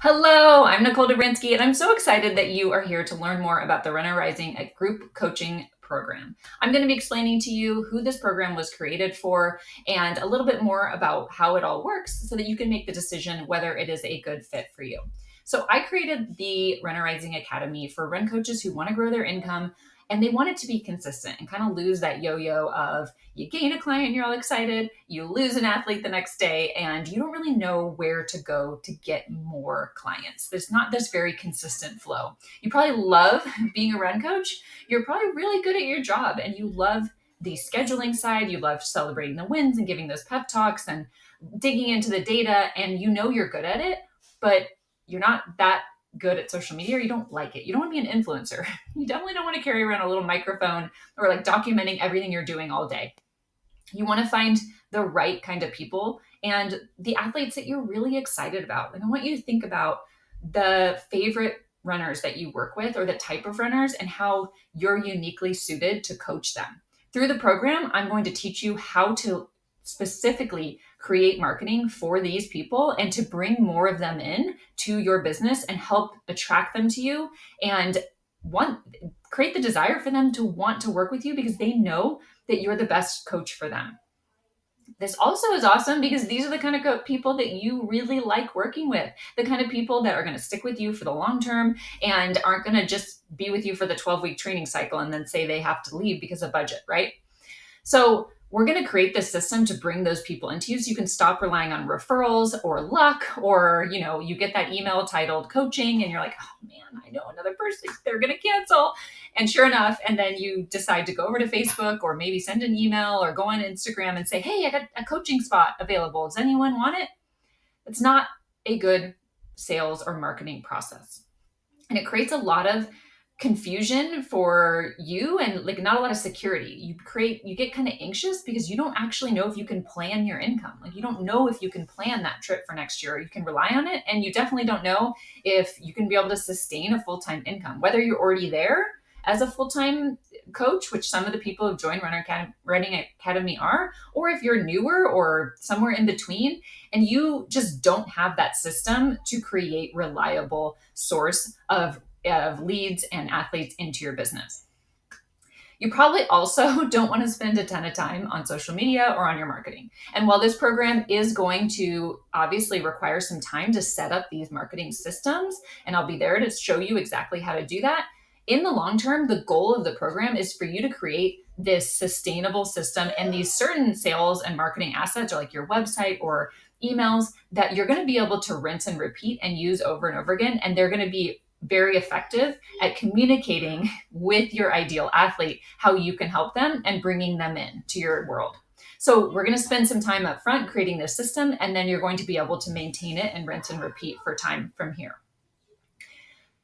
Hello, I'm Nicole Dobransky, and I'm so excited that you are here to learn more about the Runner Rising group coaching program. I'm going to be explaining to you who this program was created for and a little bit more about how it all works so that you can make the decision whether it is a good fit for you. So, I created the Runner Rising Academy for run coaches who want to grow their income and they want it to be consistent and kind of lose that yo yo of you gain a client, you're all excited, you lose an athlete the next day, and you don't really know where to go to get more clients. There's not this very consistent flow. You probably love being a run coach. You're probably really good at your job and you love the scheduling side. You love celebrating the wins and giving those pep talks and digging into the data, and you know you're good at it, but you're not that good at social media, or you don't like it. You don't want to be an influencer. You definitely don't want to carry around a little microphone or like documenting everything you're doing all day. You want to find the right kind of people and the athletes that you're really excited about. And I want you to think about the favorite runners that you work with or the type of runners and how you're uniquely suited to coach them. Through the program, I'm going to teach you how to specifically create marketing for these people and to bring more of them in to your business and help attract them to you and want create the desire for them to want to work with you because they know that you're the best coach for them. This also is awesome because these are the kind of people that you really like working with, the kind of people that are going to stick with you for the long term and aren't going to just be with you for the 12-week training cycle and then say they have to leave because of budget, right? So we're going to create this system to bring those people into you so you can stop relying on referrals or luck, or, you get that email titled coaching and you're like, oh man, I know another person, they're going to cancel. And sure enough, and then you decide to go over to Facebook or maybe send an email or go on Instagram and say, hey, I got a coaching spot available. Does anyone want it? It's not a good sales or marketing process. And it creates a lot of confusion for you and like not a lot of security. You get kind of anxious because you don't actually know if you can plan your income. Like you don't know if you can plan that trip for next year. You can rely on it, and you definitely don't know if you can be able to sustain a full-time income, whether you're already there as a full-time coach, which some of the people who joined Running Academy are, or if you're newer or somewhere in between and you just don't have that system to create reliable source of leads and athletes into your business. You probably also don't want to spend a ton of time on social media or on your marketing. And while this program is going to obviously require some time to set up these marketing systems, and I'll be there to show you exactly how to do that, in the long term, the goal of the program is for you to create this sustainable system and these certain sales and marketing assets, or like your website or emails, that you're going to be able to rinse and repeat and use over and over again. And they're going to be very effective at communicating with your ideal athlete how you can help them and bringing them in to your world. So we're going to spend some time up front creating this system, and then you're going to be able to maintain it and rinse and repeat for time from here.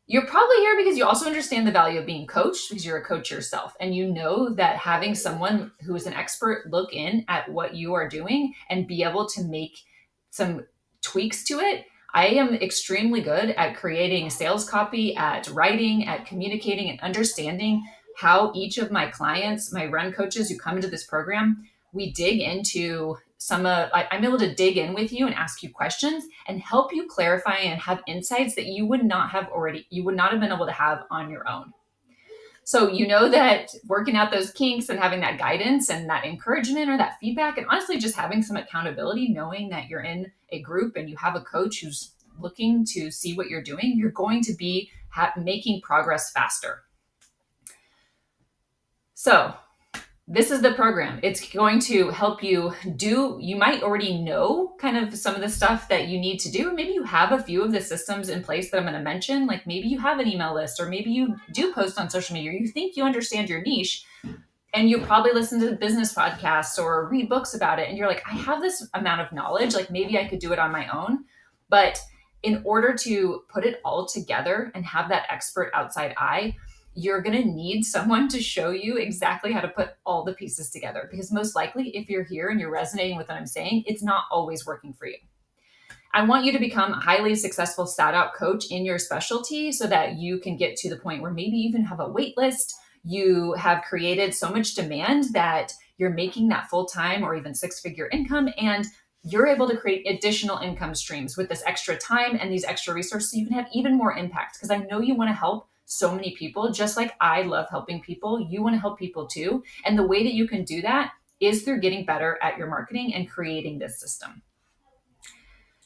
You're probably here because you also understand the value of being coached because you're a coach yourself. And you know that having someone who is an expert look in at what you are doing and be able to make some tweaks to it. I am extremely good at creating sales copy, at writing, at communicating, and understanding how each of my clients, my run coaches who come into this program, we dig into I'm able to dig in with you and ask you questions and help you clarify and have insights that you would not have been able to have on your own. So you know that working out those kinks and having that guidance and that encouragement or that feedback, and honestly just having some accountability, knowing that you're in a group and you have a coach who's looking to see what you're doing, you're going to be making progress faster. So this is the program. It's going to help you you might already know kind of some of the stuff that you need to do. Maybe you have a few of the systems in place that I'm going to mention. Like maybe you have an email list, or maybe you do post on social media, or you think you understand your niche, and you probably listen to business podcasts or read books about it. And you're like, I have this amount of knowledge, like maybe I could do it on my own. But in order to put it all together and have that expert outside eye, you're going to need someone to show you exactly how to put all the pieces together. Because most likely, if you're here and you're resonating with what I'm saying, it's not always working for you. I want you to become a highly successful stat out coach in your specialty so that you can get to the point where maybe you even have a wait list. You have created so much demand that you're making that full-time or even six-figure income, and you're able to create additional income streams with this extra time and these extra resources so you can have even more impact. Because I know you want to help so many people, just like I love helping people. You want to help people too. And the way that you can do that is through getting better at your marketing and creating this system.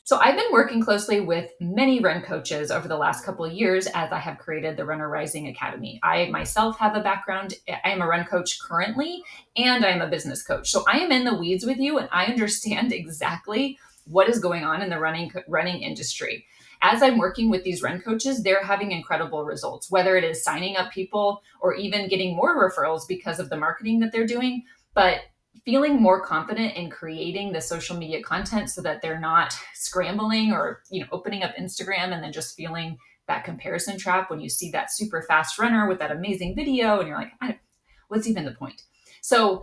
So I've been working closely with many run coaches over the last couple of years as I have created the Runner Rising Academy. I myself have a background. I am a run coach currently, and I'm a business coach. So I am in the weeds with you, and I understand exactly what is going on in the running industry. As I'm working with these run coaches, they're having incredible results, whether it is signing up people or even getting more referrals because of the marketing that they're doing. But feeling more confident in creating the social media content so that they're not scrambling or opening up Instagram and then just feeling that comparison trap when you see that super fast runner with that amazing video and you're like, what's even the point? So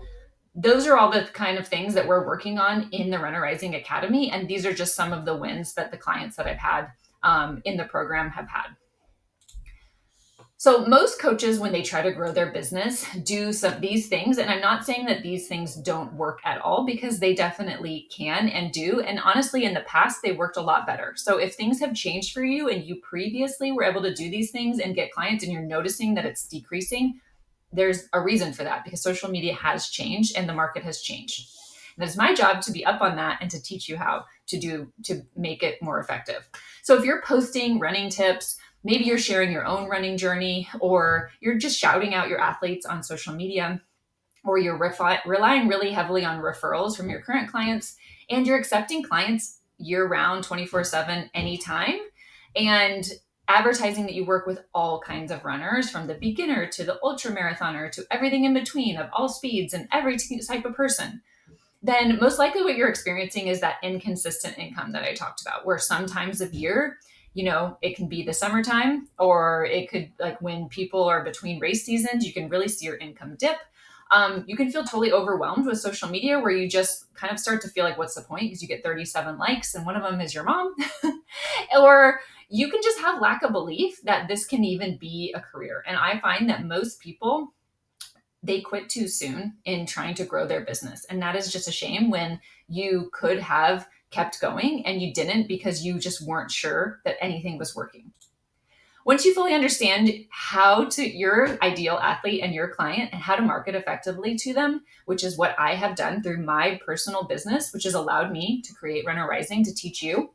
those are all the kind of things that we're working on in the Runner Rising Academy, and these are just some of the wins that the clients that I've had in the program have had. So most coaches, when they try to grow their business, do some of these things. And I'm not saying that these things don't work at all, because they definitely can and do. And honestly, in the past, they worked a lot better. So if things have changed for you and you previously were able to do these things and get clients and you're noticing that it's decreasing, there's a reason for that, because social media has changed and the market has changed. And it's my job to be up on that and to teach you how to make it more effective. So if you're posting running tips, maybe you're sharing your own running journey, or you're just shouting out your athletes on social media, or you're relying really heavily on referrals from your current clients, and you're accepting clients year round, 24/7, anytime, and advertising that you work with all kinds of runners, from the beginner to the ultra marathoner to everything in between, of all speeds and every type of person, then most likely what you're experiencing is that inconsistent income that I talked about, where sometimes of year, it can be the summertime, or it could, like, when people are between race seasons, you can really see your income dip. You can feel totally overwhelmed with social media, where you just kind of start to feel like, what's the point? Because you get 37 likes and one of them is your mom. Or you can just have lack of belief that this can even be a career. And I find that most people, they quit too soon in trying to grow their business. And that is just a shame, when you could have kept going and you didn't, because you just weren't sure that anything was working. Once you fully understand your ideal athlete and your client and how to market effectively to them, which is what I have done through my personal business, which has allowed me to create Runner Rising to teach you,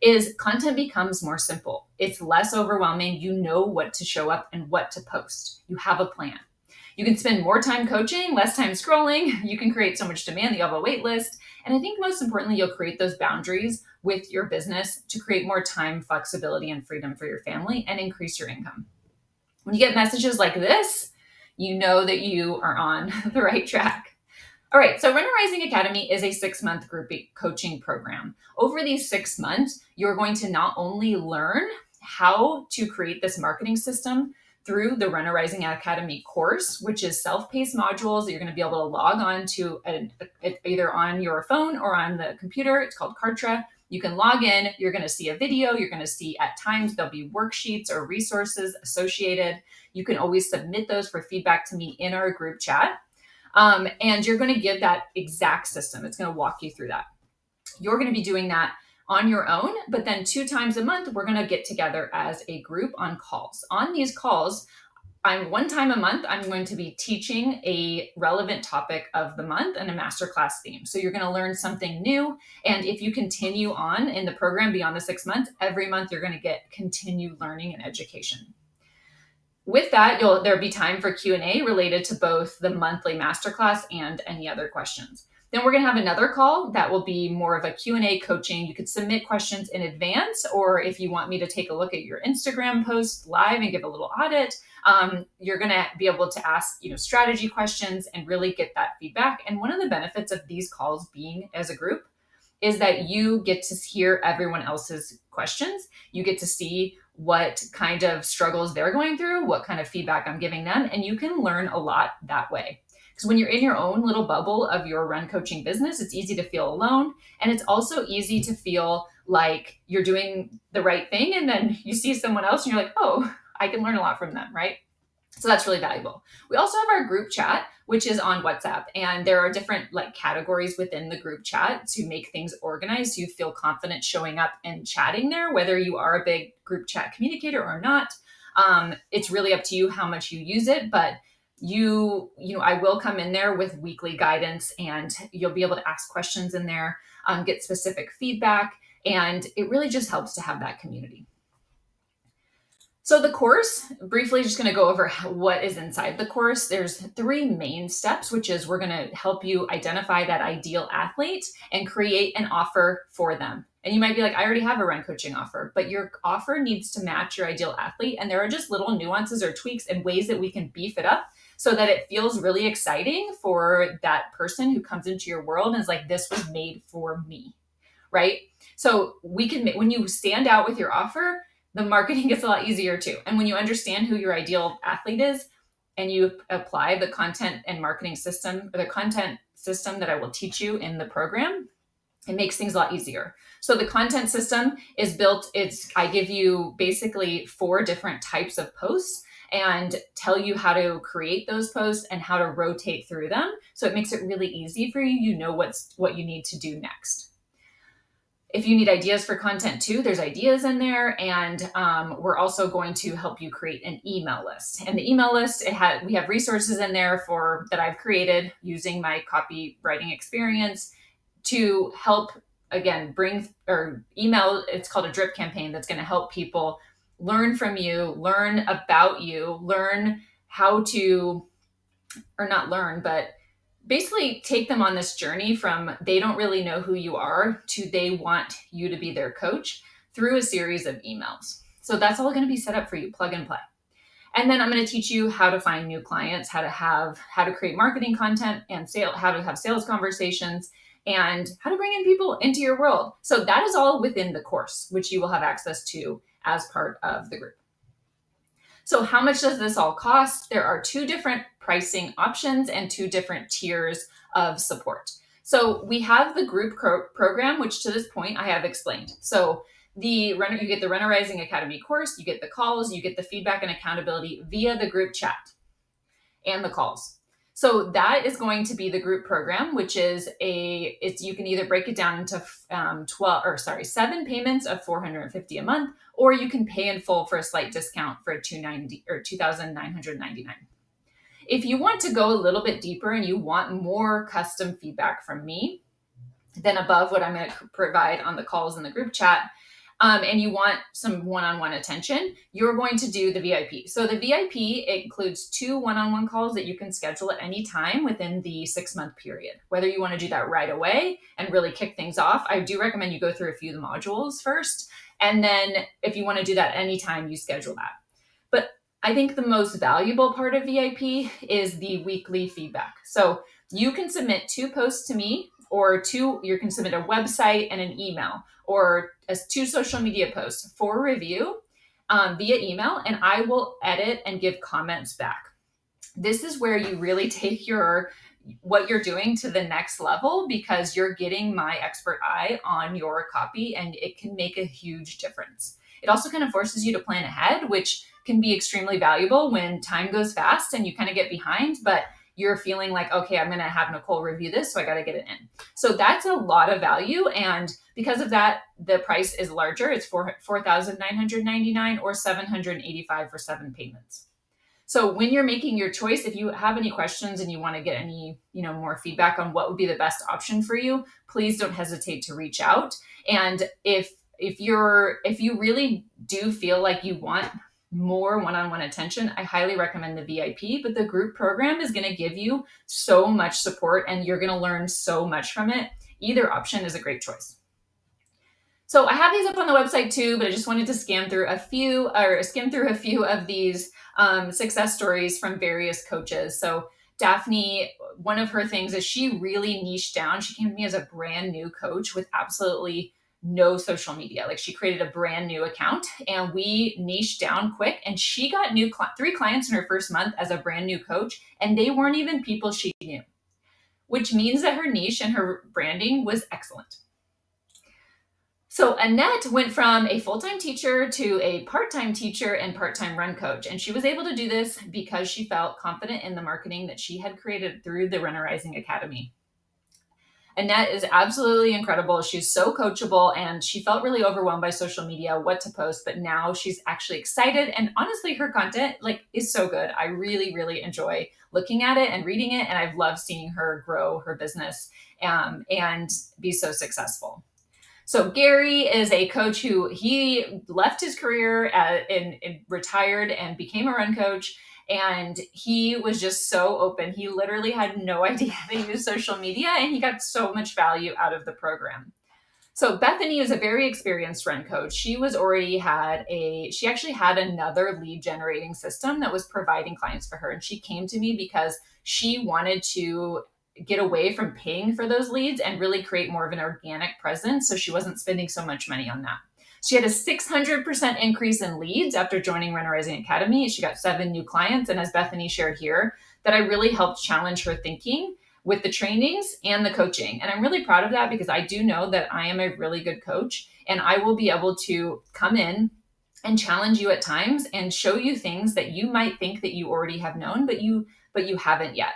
is content becomes more simple. It's less overwhelming. You know what to show up and what to post. You have a plan. You can spend more time coaching, less time scrolling. You can create so much demand that you have a wait list. And I think most importantly, you'll create those boundaries with your business to create more time, flexibility, and freedom for your family and increase your income. When you get messages like this, you know that you are on the right track. All right, so Runner Rising Academy is a 6-month group coaching program. Over these 6 months, you're going to not only learn how to create this marketing system through the Runner Rising Academy course, which is self-paced modules that you're going to be able to log on to either on your phone or on the computer. It's called Kartra. You can log in, you're going to see a video, you're going to see at times there'll be worksheets or resources associated. You can always submit those for feedback to me in our group chat. And you're going to give that exact system. It's going to walk you through that. You're going to be doing that on your own, but then 2 times a month, we're going to get together as a group on calls. On these calls, one time a month, I'm going to be teaching a relevant topic of the month and a masterclass theme. So you're going to learn something new. And if you continue on in the program beyond the 6 months, every month you're going to get continued learning and education. With that, there'll be time for Q&A related to both the monthly masterclass and any other questions. Then we're going to have another call that will be more of a Q&A coaching. You could submit questions in advance, or if you want me to take a look at your Instagram post live and give a little audit, you're going to be able to ask, strategy questions and really get that feedback. And one of the benefits of these calls being as a group is that you get to hear everyone else's questions. You get to see what kind of struggles they're going through, what kind of feedback I'm giving them, and you can learn a lot that way. Because when you're in your own little bubble of your run coaching business, it's easy to feel alone. And it's also easy to feel like you're doing the right thing. And then you see someone else and you're like, oh, I can learn a lot from them, right? So that's really valuable. We also have our group chat, which is on WhatsApp, and there are different like categories within the group chat to make things organized. So you feel confident showing up and chatting there, whether you are a big group chat communicator or not. It's really up to you how much you use it, but I will come in there with weekly guidance, and you'll be able to ask questions in there, get specific feedback, and it really just helps to have that community. So the course, briefly just going to go over what is inside the course. There's 3 main steps, which is we're going to help you identify that ideal athlete and create an offer for them. And you might be like, I already have a run coaching offer, but your offer needs to match your ideal athlete. And there are just little nuances or tweaks and ways that we can beef it up so that it feels really exciting for that person who comes into your world and is like, this was made for me, right? So we can, when you stand out with your offer, the marketing gets a lot easier too. And when you understand who your ideal athlete is and you apply the content and marketing system, or the content system that I will teach you in the program, it makes things a lot easier. So the content system is built, I give you basically 4 different types of posts and tell you how to create those posts and how to rotate through them. So it makes it really easy for you. You know what you need to do next. If you need ideas for content too, there's ideas in there, and we're also going to help you create an email list. And the email list, we have resources in there that I've created using my copywriting experience to help, again, bring or email. It's called a drip campaign that's going to help people learn from you, learn about you, learn how to, or not learn, but basically take them on this journey from they don't really know who you are to they want you to be their coach through a series of emails. So that's all going to be set up for you, plug and play. And then I'm going to teach you how to find new clients, how to create marketing content and how to have sales conversations, and how to bring in people into your world. So that is all within the course, which you will have access to as part of the group. So how much does this all cost? There are 2 different pricing options and 2 different tiers of support. So we have the group program, which to this point I have explained. So you get the Runner Rising Academy course, you get the calls, you get the feedback and accountability via the group chat and the calls. So that is going to be the group program, which is you can either break it down into 7 payments of $450 a month, or you can pay in full for a slight discount for $290 or $2,999. If you want to go a little bit deeper and you want more custom feedback from me than above what I'm going to provide on the calls in the group chat, and you want some one-on-one attention, you're going to do the VIP. So the VIP includes 2 one-on-one calls that you can schedule at any time within the 6-month period. Whether you want to do that right away and really kick things off, I do recommend you go through a few of the modules first. And then if you want to do that anytime, you schedule that. But I think the most valuable part of VIP is the weekly feedback. So you can submit 2 posts to me, or you can submit a website and an email, or 2 social media posts for review via email, and I will edit and give comments back. This is where you really take what you're doing to the next level, because you're getting my expert eye on your copy, and it can make a huge difference. It also kind of forces you to plan ahead, which can be extremely valuable when time goes fast and you kind of get behind, but you're feeling like, okay, I'm going to have Nicole review this, so I got to get it in. So that's a lot of value. And because of that, the price is larger. It's $4,999 or $785 for 7 payments. So when you're making your choice, if you have any questions and you want to get any, more feedback on what would be the best option for you, please don't hesitate to reach out. And if you really do feel like you want more one-on-one attention, I highly recommend the VIP, but the group program is going to give you so much support and you're going to learn so much from it. Either option is a great choice. So I have these up on the website too, but I just wanted to skim through a few of these success stories from various coaches. So Daphne, one of her things is she really niched down. She came to me as a brand new coach with absolutely no social media. Like, she created a brand new account and we niched down quick, and she got 3 clients in her first month as a brand new coach, and they weren't even people she knew, which means that her niche and her branding was excellent. So Annette went from a full-time teacher to a part-time teacher and part-time run coach. And she was able to do this because she felt confident in the marketing that she had created through the Runner Rising Academy. Annette is absolutely incredible. She's so coachable, and she felt really overwhelmed by social media, what to post, but now she's actually excited. And honestly, her content is so good. I really, really enjoy looking at it and reading it. And I've loved seeing her grow her business and be so successful. So Gary is a coach who he left his career and retired and became a run coach. And he was just so open. He literally had no idea how to use social media, and he got so much value out of the program. So Bethany is a very experienced run coach. She actually had another lead generating system that was providing clients for her. And she came to me because she wanted to get away from paying for those leads and really create more of an organic presence. So she wasn't spending so much money on that. She had a 600% increase in leads after joining Runner Rising Academy. She got 7 new clients. And as Bethany shared here, that I really helped challenge her thinking with the trainings and the coaching. And I'm really proud of that because I do know that I am a really good coach, and I will be able to come in and challenge you at times and show you things that you might think that you already have known, but you haven't yet.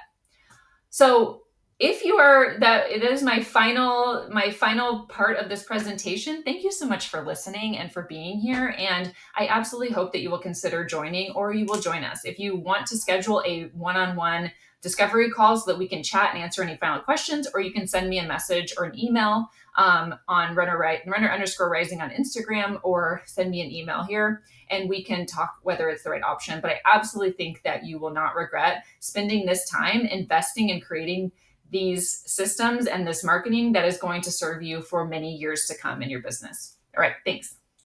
So if you are that it is my final part of this presentation. Thank you so much for listening and for being here. And I absolutely hope that you will consider joining, or you will join us. If you want to schedule a one-on-one discovery call so that we can chat and answer any final questions, or you can send me a message or an email on runner_rising on Instagram, or send me an email here and we can talk whether it's the right option. But I absolutely think that you will not regret spending this time investing in creating these systems and this marketing that is going to serve you for many years to come in your business. All right, thanks.